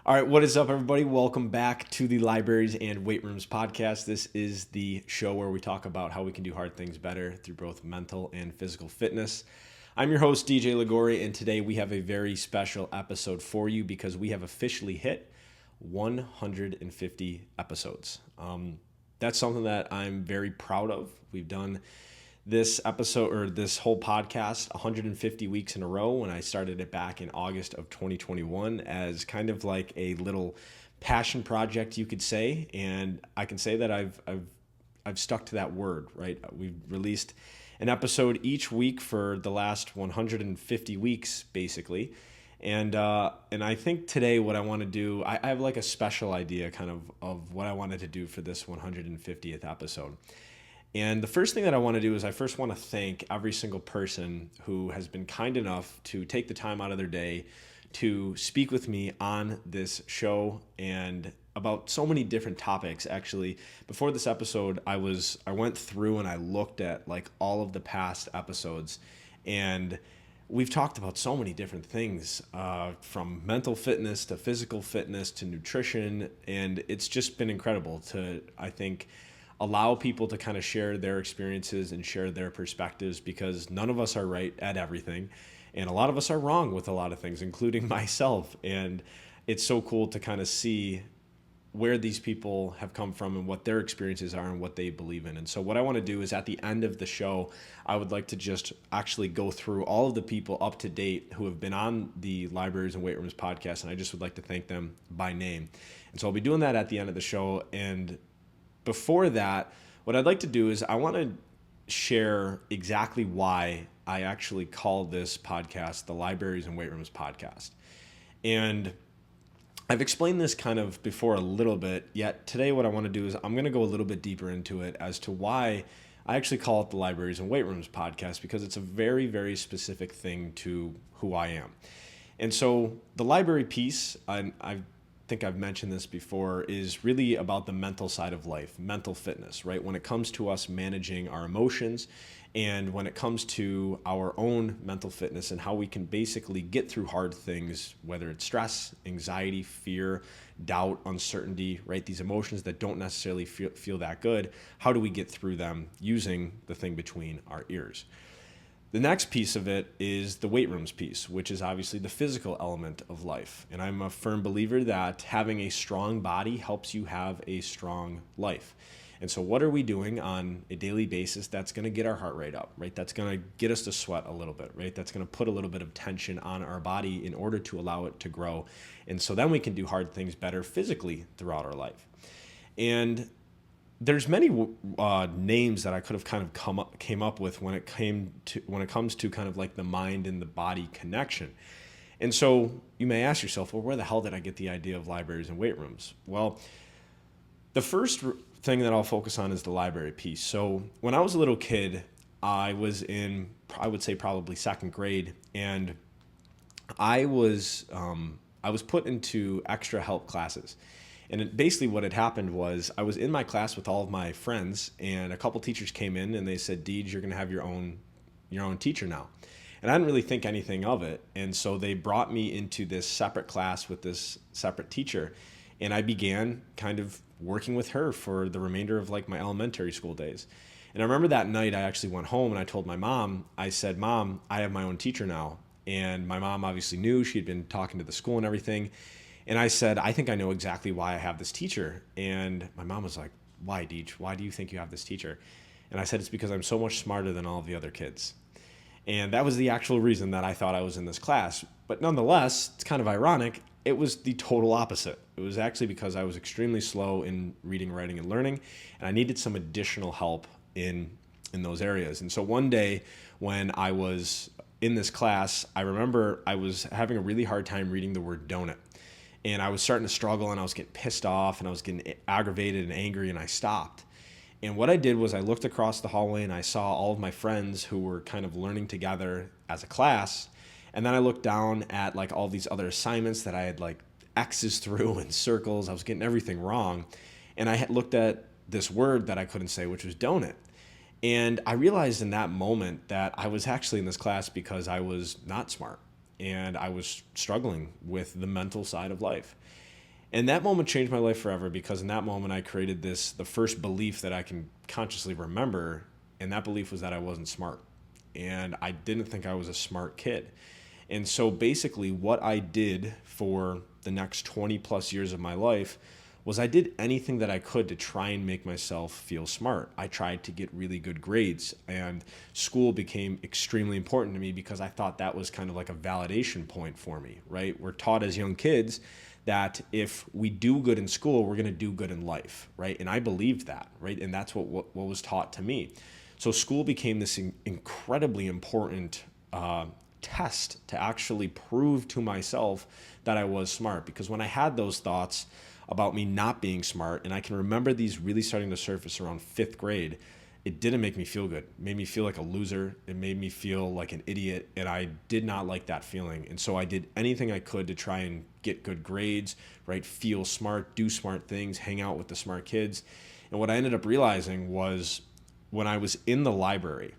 All right, what is up, everybody? Welcome back to the Libraries and Weight Rooms podcast. This is the show where we talk about how we can do hard things better through both mental and physical fitness. I'm your host, DJ Ligori, and today we have a very special episode for you because we have officially hit 150 episodes. That's something that I'm very proud of. We've done this episode or this whole podcast 150 weeks in a row when I started it back in August of 2021 as kind of like a little passion project, you could say. And I can say that I've stuck to that word, right? We've released an episode each week for the last 150 weeks, basically. And I think today what I want to do, I have like a special idea kind of what I wanted to do for this 150th episode. And the first thing that I want to do is I first want to thank every single person who has been kind enough to take the time out of their day to speak with me on this show and about so many different topics. Actually, before this episode, I went through and I looked at like all of the past episodes, and we've talked about so many different things, from mental fitness to physical fitness to nutrition, and it's just been incredible to, I think, allow people to kind of share their experiences and share their perspectives, because none of us are right at everything. And a lot of us are wrong with a lot of things, including myself. And it's so cool to kind of see where these people have come from and what their experiences are and what they believe in. And so what I want to do is at the end of the show, I would like to just actually go through all of the people up to date who have been on the Libraries and Weight Rooms podcast. And I just would like to thank them by name. And so I'll be doing that at the end of the show. And before that, what I'd like to do is I want to share exactly why I actually call this podcast the Libraries and Weight Rooms podcast. And I've explained this kind of before a little bit, yet today what I want to do is I'm going to go a little bit deeper into it as to why I actually call it the Libraries and Weight Rooms podcast, because it's a very, very specific thing to who I am. And so the library piece, I think I've mentioned this before, is really about the mental side of life, mental fitness, right? When it comes to us managing our emotions and when it comes to our own mental fitness and how we can basically get through hard things, whether it's stress, anxiety, fear, doubt, uncertainty, right? These emotions that don't necessarily feel that good. How do we get through them using the thing between our ears? The next piece of it is the weight rooms piece, which is obviously the physical element of life. And I'm a firm believer that having a strong body helps you have a strong life. And so what are we doing on a daily basis that's going to get our heart rate up, right? That's going to get us to sweat a little bit, right? That's going to put a little bit of tension on our body in order to allow it to grow. And so then we can do hard things better physically throughout our life. And there's many names that I could have kind of came up with when it comes to kind of like the mind and the body connection. And so you may ask yourself, well, where the hell did I get the idea of libraries and weight rooms? Well, the first thing that I'll focus on is the library piece. So when I was a little kid, I was in, I would say probably second grade, and I was put into extra help classes. And basically what had happened was I was in my class with all of my friends, and a couple teachers came in and they said, Deej, you're going to have your own teacher now. And I didn't really think anything of it. And so they brought me into this separate class with this separate teacher. And I began kind of working with her for the remainder of like my elementary school days. And I remember that night I actually went home and I told my mom, I said, Mom, I have my own teacher now. And my mom obviously knew. She'd been talking to the school and everything. And I said, I think I know exactly why I have this teacher. And my mom was like, why, Deej? Why do you think you have this teacher? And I said, it's because I'm so much smarter than all of the other kids. And that was the actual reason that I thought I was in this class. But nonetheless, it's kind of ironic. It was the total opposite. It was actually because I was extremely slow in reading, writing, and learning, and I needed some additional help in those areas. And so one day when I was in this class, I remember I was having a really hard time reading the word donut. And I was starting to struggle, and I was getting pissed off, and I was getting aggravated and angry, and I stopped. And what I did was I looked across the hallway, and I saw all of my friends who were kind of learning together as a class. And then I looked down at like all these other assignments that I had like X's through and circles. I was getting everything wrong. And I had looked at this word that I couldn't say, which was donut. And I realized in that moment that I was actually in this class because I was not smart. And I was struggling with the mental side of life. And that moment changed my life forever, because in that moment I created the first belief that I can consciously remember. And that belief was that I wasn't smart. And I didn't think I was a smart kid. And so basically what I did for the next 20 plus years of my life was I did anything that I could to try and make myself feel smart. I tried to get really good grades, and school became extremely important to me because I thought that was kind of like a validation point for me, right? We're taught as young kids that if we do good in school, we're going to do good in life, right? And I believed that, right? And that's what was taught to me. So school became this incredibly important test to actually prove to myself that I was smart. Because when I had those thoughts about me not being smart, and I can remember these really starting to surface around fifth grade, it didn't make me feel good. It made me feel like a loser. It made me feel like an idiot, and I did not like that feeling. And so I did anything I could to try and get good grades, right? Feel smart, do smart things, hang out with the smart kids. And what I ended up realizing was when I was in the library,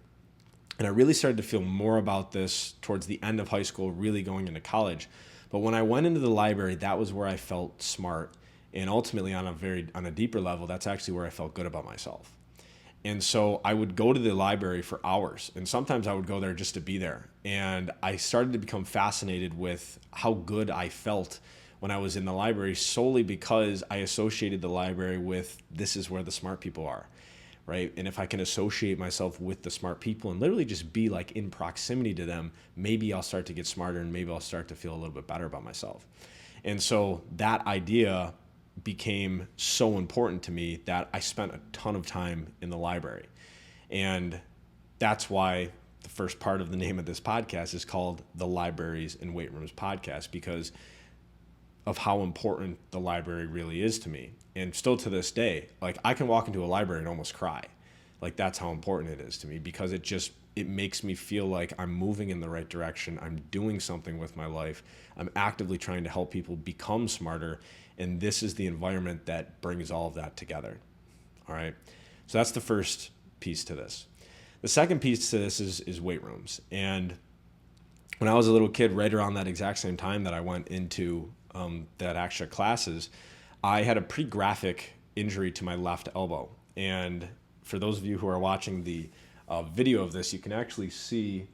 and I really started to feel more about this towards the end of high school, really going into college. But when I went into the library, that was where I felt smart. And ultimately on a deeper level, that's actually where I felt good about myself. And so I would go to the library for hours, and sometimes I would go there just to be there. And I started to become fascinated with how good I felt when I was in the library, solely because I associated the library with, this is where the smart people are, right? And if I can associate myself with the smart people and literally just be like in proximity to them, maybe I'll start to get smarter, and maybe I'll start to feel a little bit better about myself. And so that idea became so important to me that I spent a ton of time in the library. And that's why the first part of the name of this podcast is called the Libraries and Weight Rooms Podcast, because of how important the library really is to me. And still to this day, like, I can walk into a library and almost cry. Like, that's how important it is to me, because it makes me feel like I'm moving in the right direction. I'm doing something with my life. I'm actively trying to help people become smarter. And this is the environment that brings all of that together. All right. So that's the first piece to this. The second piece to this is weight rooms. And when I was a little kid, right around that exact same time that I went into that extra classes, I had a pretty graphic injury to my left elbow. And for those of you who are watching the video of this, you can actually see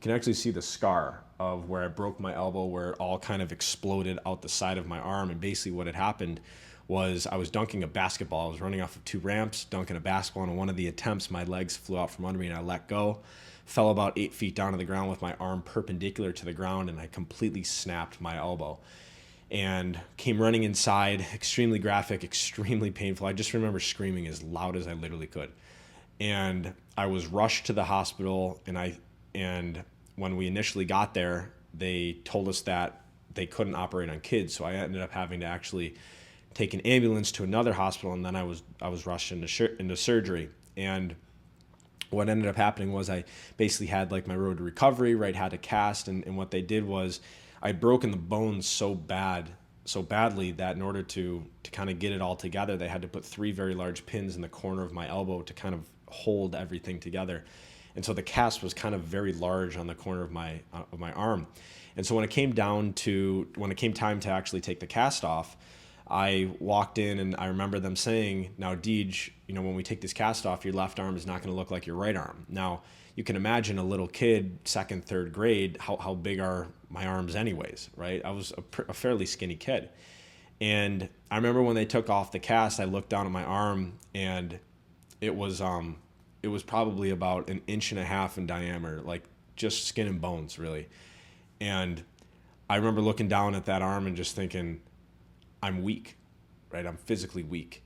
the scar of where I broke my elbow, where it all kind of exploded out the side of my arm. And basically what had happened was I was dunking a basketball. I was running off of two ramps, dunking a basketball, and in one of the attempts, my legs flew out from under me and I let go, fell about 8 feet down to the ground with my arm perpendicular to the ground, and I completely snapped my elbow. And came running inside, extremely graphic, extremely painful. I just remember screaming as loud as I literally could. And I was rushed to the hospital, and when we initially got there, they told us that they couldn't operate on kids. So I ended up having to actually take an ambulance to another hospital, and then I was rushed into surgery. And what ended up happening was I basically had like my road to recovery, right? Had a cast, and what they did was I'd broken the bones so badly that in order to kind of get it all together, they had to put 3 very large pins in the corner of my elbow to kind of hold everything together. And so the cast was kind of very large on the corner of my arm. And so when it came time to actually take the cast off, I walked in and I remember them saying, "Now, Deej, when we take this cast off, your left arm is not going to look like your right arm." Now, you can imagine a little kid, 2nd, 3rd grade, how big are my arms anyways, right? I was a fairly skinny kid. And I remember when they took off the cast, I looked down at my arm, and it was probably about 1.5 inches in diameter, like just skin and bones, really. And I remember looking down at that arm and just thinking, I'm weak, right? I'm physically weak.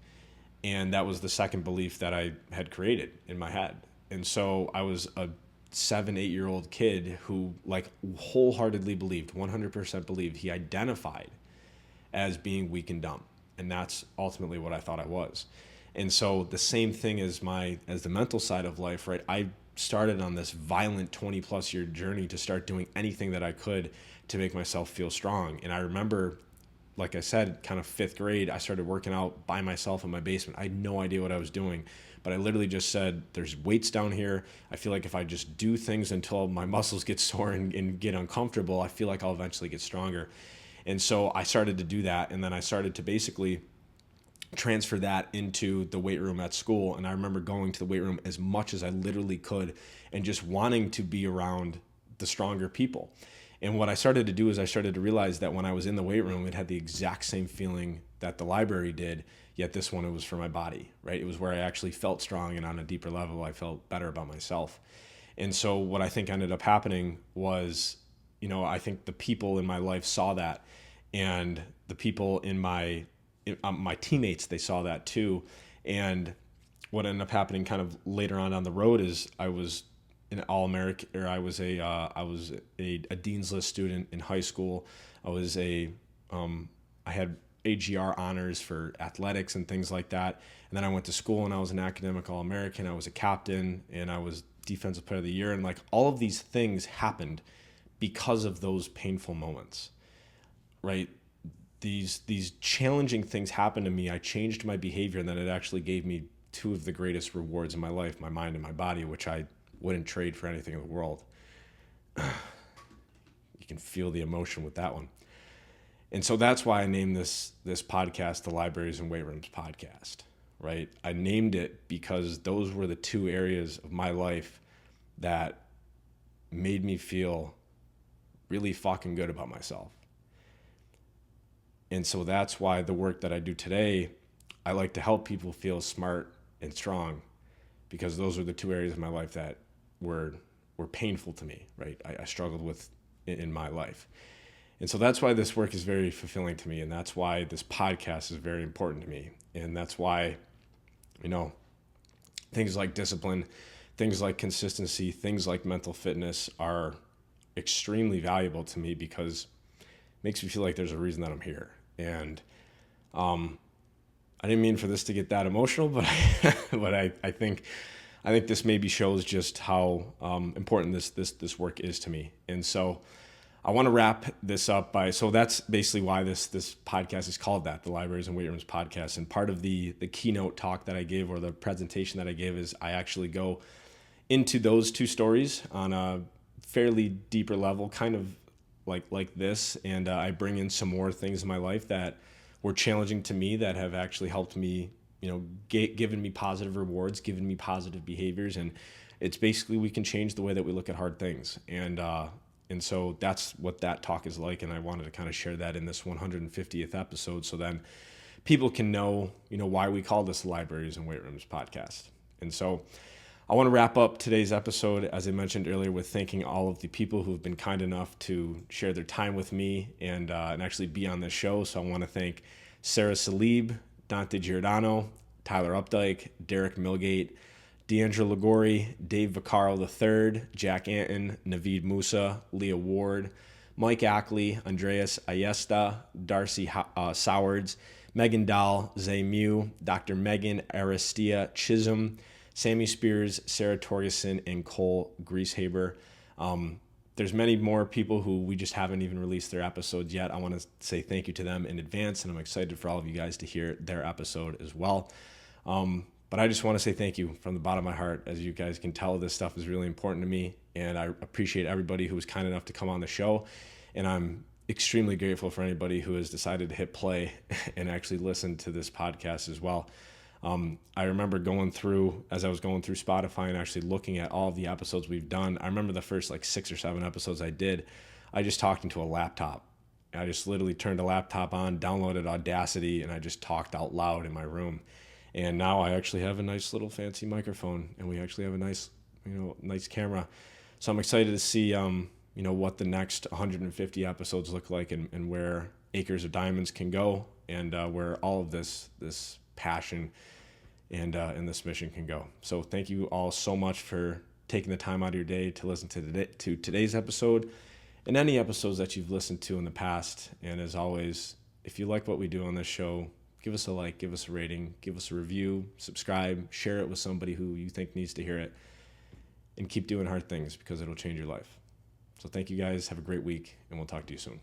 And that was the second belief that I had created in my head. And so I was a 7-8-year-old kid who like wholeheartedly believed, 100% believed, he identified as being weak and dumb. And that's ultimately what I thought I was. And so the same thing as the mental side of life, right? I started on this violent 20+ year journey to start doing anything that I could to make myself feel strong. And I remember, like I said, kind of 5th grade, I started working out by myself in my basement. I had no idea what I was doing, but I literally just said, there's weights down here. I feel like if I just do things until my muscles get sore and get uncomfortable, I feel like I'll eventually get stronger. And so I started to do that, and then I started to basically transfer that into the weight room at school. And I remember going to the weight room as much as I literally could and just wanting to be around the stronger people. And what I started to do is I started to realize that when I was in the weight room, it had the exact same feeling that the library did, yet this one, it was for my body, right? It was where I actually felt strong, and on a deeper level, I felt better about myself. And so what I think ended up happening was, I think the people in my life saw that, and the people in my teammates, they saw that too. And what ended up happening kind of later on down the road is I was an All-American, or I was a Dean's List student in high school. I had AGR honors for athletics and things like that. And then I went to school and I was an academic All-American. I was a captain, and I was defensive player of the year. And like all of these things happened because of those painful moments, right? These challenging things happened to me. I changed my behavior, and then it actually gave me two of the greatest rewards in my life, my mind and my body, which I wouldn't trade for anything in the world. You can feel the emotion with that one. And so that's why I named this podcast the Libraries and Weight Rooms Podcast, right? I named it because those were the two areas of my life that made me feel really fucking good about myself. And so that's why the work that I do today, I like to help people feel smart and strong, because those are the two areas of my life that were painful to me, right? I struggled with in my life. And so that's why this work is very fulfilling to me. And that's why this podcast is very important to me. And that's why, things like discipline, things like consistency, things like mental fitness are extremely valuable to me, because it makes me feel like there's a reason that I'm here. And I didn't mean for this to get that emotional, but I think this maybe shows just how important this work is to me. And so I want to wrap this up so that's basically why this podcast is called that, the Libraries and Weight Rooms Podcast. And part of the keynote talk that I gave, or the presentation that I gave, is I actually go into those two stories on a fairly deeper level, kind of like this. And I bring in some more things in my life that were challenging to me, that have actually helped me, given me positive rewards, given me positive behaviors. And it's basically, we can change the way that we look at hard things. And so that's what that talk is like. And I wanted to kind of share that in this 150th episode, so then people can know, why we call this the Libraries and Weight Rooms Podcast. And so I want to wrap up today's episode, as I mentioned earlier, with thanking all of the people who have been kind enough to share their time with me and actually be on this show. So I want to thank Sarah Salib, Dante Giordano, Tyler Updike, Derek Milgate, Deandra Ligori, Dave Vaccaro III, Jack Anton, Naveed Musa, Leah Ward, Mike Ackley, Andreas Ayesta, Darcy Sowards, Megan Dahl, Zay Mew, Dr. Megan Aristia Chisholm, Sammy Spears, Sarah Torgerson, and Cole Grieshaber. There's many more people who we just haven't even released their episodes yet. I want to say thank you to them in advance, and I'm excited for all of you guys to hear their episode as well. But I just want to say thank you from the bottom of my heart. As you guys can tell, this stuff is really important to me, and I appreciate everybody who was kind enough to come on the show. And I'm extremely grateful for anybody who has decided to hit play and actually listen to this podcast as well. I remember as I was going through Spotify and actually looking at all of the episodes we've done, I remember the first 6 or 7 episodes I did, I just talked into a laptop. I just literally turned a laptop on, downloaded Audacity, and I just talked out loud in my room. And now I actually have a nice little fancy microphone, and we actually have a nice camera. So I'm excited to see, what the next 150 episodes look like, and where Acres of Diamonds can go, and where all of this passion and this mission can go. So thank you all so much for taking the time out of your day to listen to today's episode, and any episodes that you've listened to in the past. And as always, if you like what we do on this show, give us a like, give us a rating, give us a review, subscribe, share it with somebody who you think needs to hear it, and keep doing hard things, because it'll change your life. So thank you guys. Have a great week, and we'll talk to you soon.